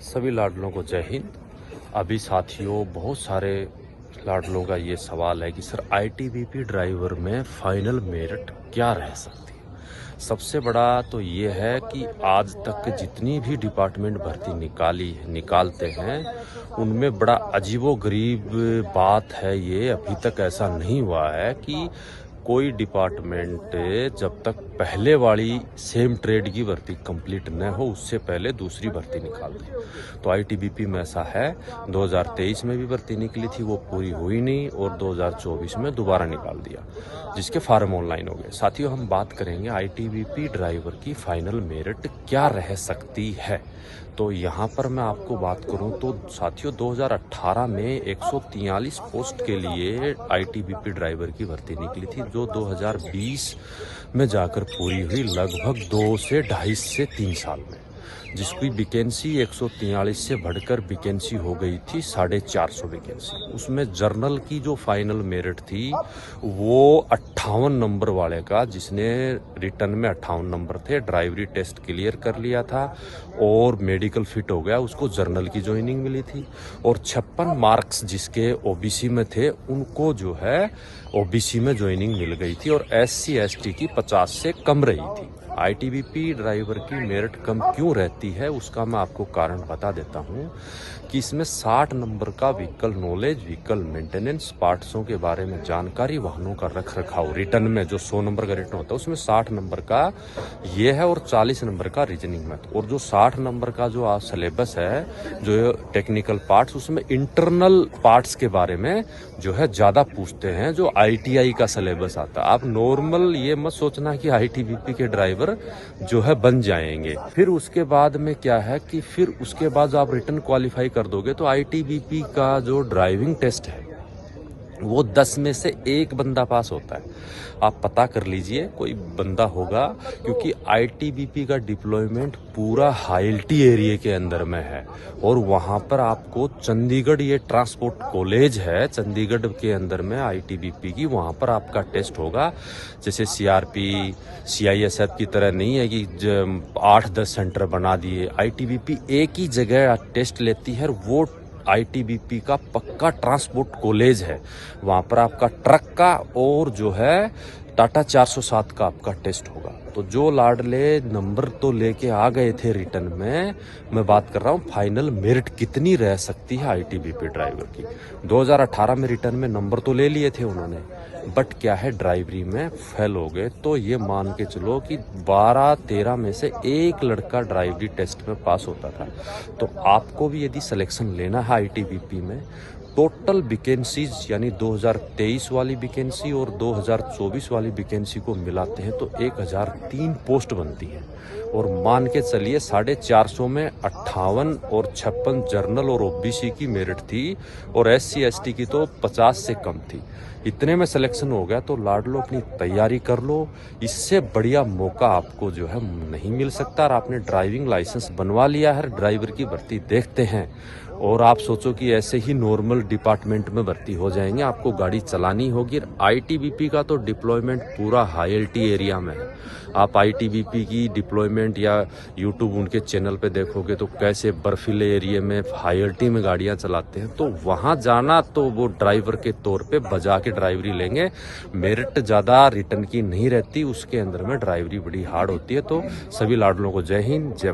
सभी लाडलों को जय हिंद। अभी साथियों बहुत सारे लाडलों का ये सवाल है कि सर आईटीबीपी ड्राइवर में फाइनल मेरिट क्या रह सकती है। सबसे बड़ा तो ये है कि आज तक जितनी भी डिपार्टमेंट भर्ती निकालते हैं उनमें बड़ा अजीबोगरीब बात है। ये अभी तक ऐसा नहीं हुआ है कि कोई डिपार्टमेंट जब तक पहले वाली सेम ट्रेड की भर्ती कंप्लीट न हो उससे पहले दूसरी भर्ती निकाल दे। तो आईटीबीपी में ऐसा है। 2023 में भी भर्ती निकली थी, वो पूरी हुई नहीं और 2024 में दोबारा निकाल दिया, जिसके फार्म ऑनलाइन हो गए। साथियों हम बात करेंगे आईटीबीपी ड्राइवर की फाइनल मेरिट क्या रह सकती है। तो यहाँ पर मैं आपको बात करूँ तो साथियों 2018 में 143 पोस्ट के लिए आईटीबीपी ड्राइवर की भर्ती निकली थी, जो 2020 में जाकर पूरी हुई लगभग 2 से 2.5 से 3 साल में, जिसकी वैकेंसी 143 से बढ़कर वैकेंसी हो गई थी 450 वैकेंसी। उसमें जर्नल की जो फाइनल मेरिट थी वो 58 नंबर वाले का, जिसने रिटर्न में 58 नंबर थे, ड्राइवरी टेस्ट क्लियर कर लिया था और मेडिकल फिट हो गया, उसको जर्नल की ज्वाइनिंग मिली थी। और 56 मार्क्स जिसके ओबीसी में थे उनको जो है ओबीसी में ज्वाइनिंग मिल गई थी और एससी एसटी की 50 से कम रही थी। आईटीबीपी ड्राइवर की मेरिट कम क्यों रहती है उसका मैं आपको कारण बता देता हूं कि इसमें 60 नंबर का व्हीकल नॉलेज, व्हीकल मेंटेनेंस, पार्ट्सों के बारे में जानकारी, वाहनों का रख रखाव, रिटर्न में जो 100 नंबर का रिटर्न होता है उसमें 60 नंबर का ये है और 40 नंबर का रीजनिंग मैथ। और जो 60 नंबर का जो सिलेबस है जो टेक्निकल पार्ट्स, उसमें इंटरनल पार्ट्स के बारे में जो है ज़्यादा पूछते हैं, जो आईटीआई का सिलेबस आता है। आप नॉर्मल ये मत सोचना कि आईटीबीपी के ड्राइवर जो है बन जाएंगे। फिर उसके बाद में क्या है कि फिर उसके बाद आप रिटर्न क्वालिफाई कर दोगे तो आईटीबीपी का जो ड्राइविंग टेस्ट है वो 10 में से 1 बंदा पास होता है। आप पता कर लीजिए कोई बंदा होगा, क्योंकि आईटीबीपी का डिप्लॉयमेंट पूरा हाईएल्टी एरिया के अंदर में है और वहाँ पर आपको चंडीगढ़, ये ट्रांसपोर्ट कॉलेज है चंडीगढ़ के अंदर में आईटीबीपी की, वहाँ पर आपका टेस्ट होगा। जैसे सीआरपी सीआईएसएफ की तरह नहीं है कि 8-10 सेंटर बना दिए। आईटीबीपी एक ही जगह टेस्ट लेती है, वो आईटीबीपी का पक्का ट्रांसपोर्ट कॉलेज है। वहाँ पर आपका ट्रक का और जो है टाटा 407 का आपका टेस्ट होगा। तो जो लाडले नंबर तो लेके आ गए थे रिटर्न में, मैं बात कर रहा हूँ फाइनल मेरिट कितनी रह सकती है आईटीबीपी ड्राइवर की। 2018 में रिटर्न में नंबर तो ले लिए थे उन्होंने, बट क्या है ड्राइवरी में फेल हो गए। तो ये मान के चलो कि 12-13 में से 1 लड़का ड्राइवरी टेस्ट में पास होता था। तो आपको भी यदि सिलेक्शन लेना है आईटीबीपी में, टोटल वैकेंसीज यानी 2023 वाली वैकेंसी और 2024 वाली वैकेंसी को मिलाते हैं तो 1003 पोस्ट बनती है। और मान के चलिए 450 में 58 और 56 जर्नल और ओबीसी की मेरिट थी और एससी एसटी की तो 50 से कम थी। इतने में सिलेक्शन हो गया तो लाडलो अपनी तैयारी कर लो। इससे बढ़िया मौका आपको जो है नहीं मिल सकता। और आपने ड्राइविंग लाइसेंस बनवा लिया है, ड्राइवर की भर्ती देखते हैं और आप सोचो कि ऐसे ही नॉर्मल डिपार्टमेंट में भर्ती हो जाएंगे, आपको गाड़ी चलानी होगी। आईटीबीपी का तो डिप्लॉयमेंट पूरा हाईएल्टी एरिया में है। आप आईटीबीपी की डिप्लॉयमेंट या यूट्यूब उनके चैनल पे देखोगे तो कैसे बर्फीले एरिया में हाईएल्टी में गाड़ियां चलाते हैं। तो वहां जाना तो वो ड्राइवर के तौर पे बजा के ड्राइवरी लेंगे। मेरिट ज़्यादा रिटर्न की नहीं रहती, उसके अंदर में ड्राइवरी बड़ी हार्ड होती है। तो सभी लाडलों को जय हिंद, जय